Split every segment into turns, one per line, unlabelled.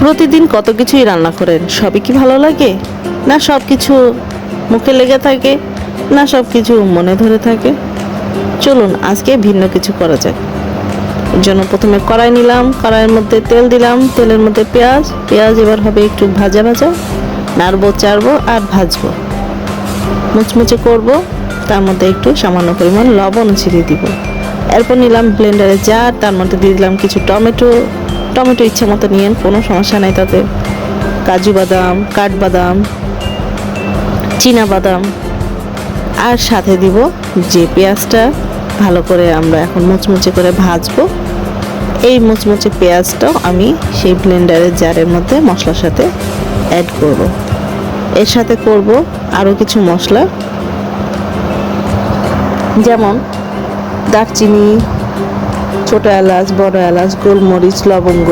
প্রতিদিন কত কিছুই রান্না করেন, সবই কি ভালো লাগে? না সব কিছু মুখে লেগে থাকে, না সব কিছু মনে ধরে থাকে। চলুন আজকে ভিন্ন কিছু করা যাক। এর জন্য প্রথমে কড়াই নিলাম, কড়াইয়ের মধ্যে তেল দিলাম, তেলের মধ্যে পেঁয়াজ, পেঁয়াজ এবার হবে একটু ভাজা ভাজা, নাড়বো চাড়বো আর ভাজবো, মুচমুচে করব। তার মধ্যে একটু সামান্য পরিমাণ লবণ ছিটিয়ে দিব। এরপর নিলাম ব্লেন্ডারের জার, তার মধ্যে দিয়ে দিলাম কিছু টমেটো। টমেটো ইচ্ছে মতো নিয়েন, কোনো সমস্যা নাই তাতে। কাজু বাদাম, কাঠবাদাম, চীনা বাদাম, আর সাথে দিব যে পেঁয়াজটা ভালো করে আমরা এখন মুচমুচে করে ভাজবো। এই মুচমুচে পেঁয়াজটাও আমি সেই ব্লেন্ডারের জারের মধ্যে মশলার সাথে অ্যাড করব। এর সাথে করব আরও কিছু মশলা, যেমন দারচিনি, ছোট এলাচ, বড় এলাচ, গোলমরিচ, লবঙ্গ,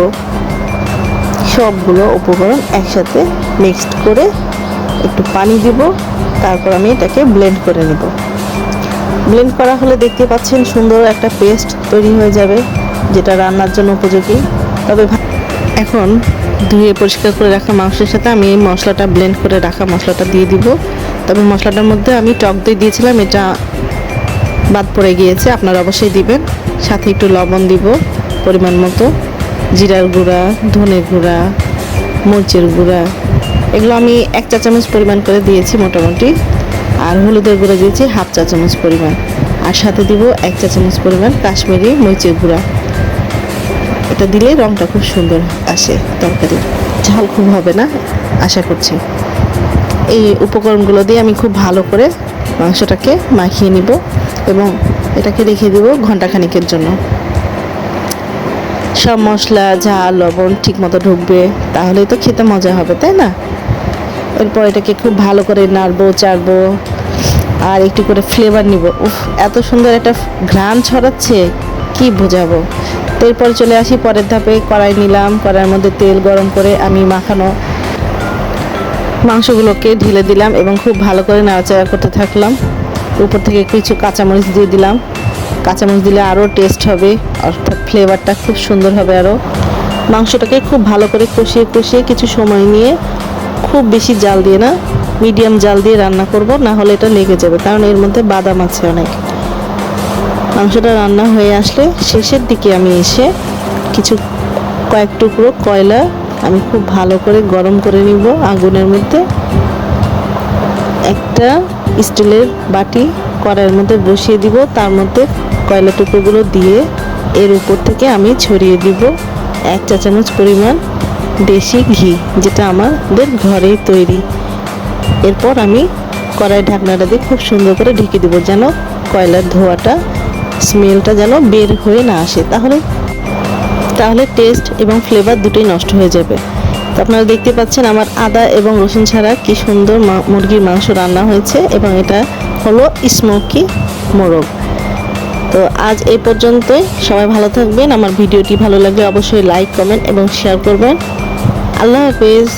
সবগুলো উপকরণ একসাথে মিক্সড করে একটু পানি দিব। তারপর আমি এটাকে ব্লেন্ড করে নেব। ব্লেন্ড করা হলে দেখতে পাচ্ছেন সুন্দর একটা পেস্ট তৈরি হয়ে যাবে, যেটা রান্নার জন্য উপযোগী। তবে এখন ধুয়ে পরিষ্কার করে রাখা মাংসের সাথে আমি এই মশলাটা, ব্লেন্ড করে রাখা মশলাটা দিয়ে দিব। তবে মশলাটার মধ্যে আমি টক দই দিয়েছিলাম, এটা বাদ পড়ে গিয়েছে, আপনারা অবশ্যই দিবেন। সাথে একটু লবণ দিব পরিমাণ মতো, জিরার গুঁড়া, ধনে গুঁড়া, মরিচের গুঁড়া, এগুলো আমি 1 চা চামচ পরিমাণ করে দিয়েছি মোটামুটি। আর হলুদের গুঁড়া দিয়েছি 1/2 চা চামচ পরিমাণ। আর সাথে দিব 1 চা চামচ পরিমাণ কাশ্মীরি মরিচের গুঁড়া। এটা দিলে রঙটা খুব সুন্দর আসে, তরকারি ঝাল খুব হবে না আশা করছি। এই উপকরণগুলো দিয়ে আমি খুব ভালো করে মাংসটাকে মাখিয়ে নিব এবং এটাকে রেখে দেব ঘন্টাখানিকের জন্য। সব মশলা, ঝাল, লবণ ঠিক মতো ঢুকবে, তাহলেই তো খেতে মজা হবে, তাই না? এরপর এটাকে খুব ভালো করে নাড়বো চাড়বো আর একটু করে ফ্লেভার নিব। উফ, এত সুন্দর একটা ঘ্রাণ ছড়াচ্ছে, কি বোঝাবো। তো এরপর চলে আসি পরের ধাপে। কড়াই নিলাম, কড়াইয়ের মধ্যে তেল গরম করে আমি মাখানো মাংসগুলোকে ঢেলে দিলাম এবং খুব ভালো করে নাড়াচাড়া করতে থাকলাম। উপর থেকে কিছু কাঁচামরিচ দিয়ে দিলাম। কাঁচামরিচ দিলে আরও টেস্ট হবে, অর্থাৎ ফ্লেভারটা খুব সুন্দর হবে আরও। মাংসটাকে খুব ভালো করে কষিয়ে কষিয়ে কিছু সময় নিয়ে, খুব বেশি জাল দিয়ে না, মিডিয়াম জাল দিয়ে রান্না করব, না হলে এটা লেগে যাবে, কারণ এর মধ্যে বাদাম আছে অনেক। মাংসটা রান্না হয়ে আসলে শেষের দিকে আমি এসে কয়েক টুকরো কয়লা আমি খুব ভালো করে গরম করে নিব আগুনের মধ্যে। একটা স্টিলের বাটি কড়াইয়ের মধ্যে বসিয়ে দিব, তার মধ্যে কয়লা টুকরোগুলো দিয়ে এর উপর থেকে আমি ছড়িয়ে দিব 1 চা চামচ পরিমাণ দেশি ঘি, যেটা আমাদের ঘরেই তৈরি। এরপর আমি কড়াই ঢাকনাটা দিয়ে খুব সুন্দর করে ঢেকে দেবো, যেন কয়লার ধোঁয়াটা, স্মেলটা যেন বের হয়ে না আসে, তাহলে টেস্ট এবং ফ্লেভার দুটোই নষ্ট হয়ে যাবে। তো আপনারা দেখতে পাচ্ছেন আমার আদা এবং রসুন ছাড়া কি সুন্দর মুরগির মাংস রান্না হয়েছে, এবং এটা হলো স্মোকি মোরগ। তো আজ এই পর্যন্তই। সবাই ভালো থাকবেন। আমার ভিডিওটি ভালো লাগলে অবশ্যই লাইক, কমেন্ট এবং শেয়ার করবেন। আল্লাহ হাফেজ।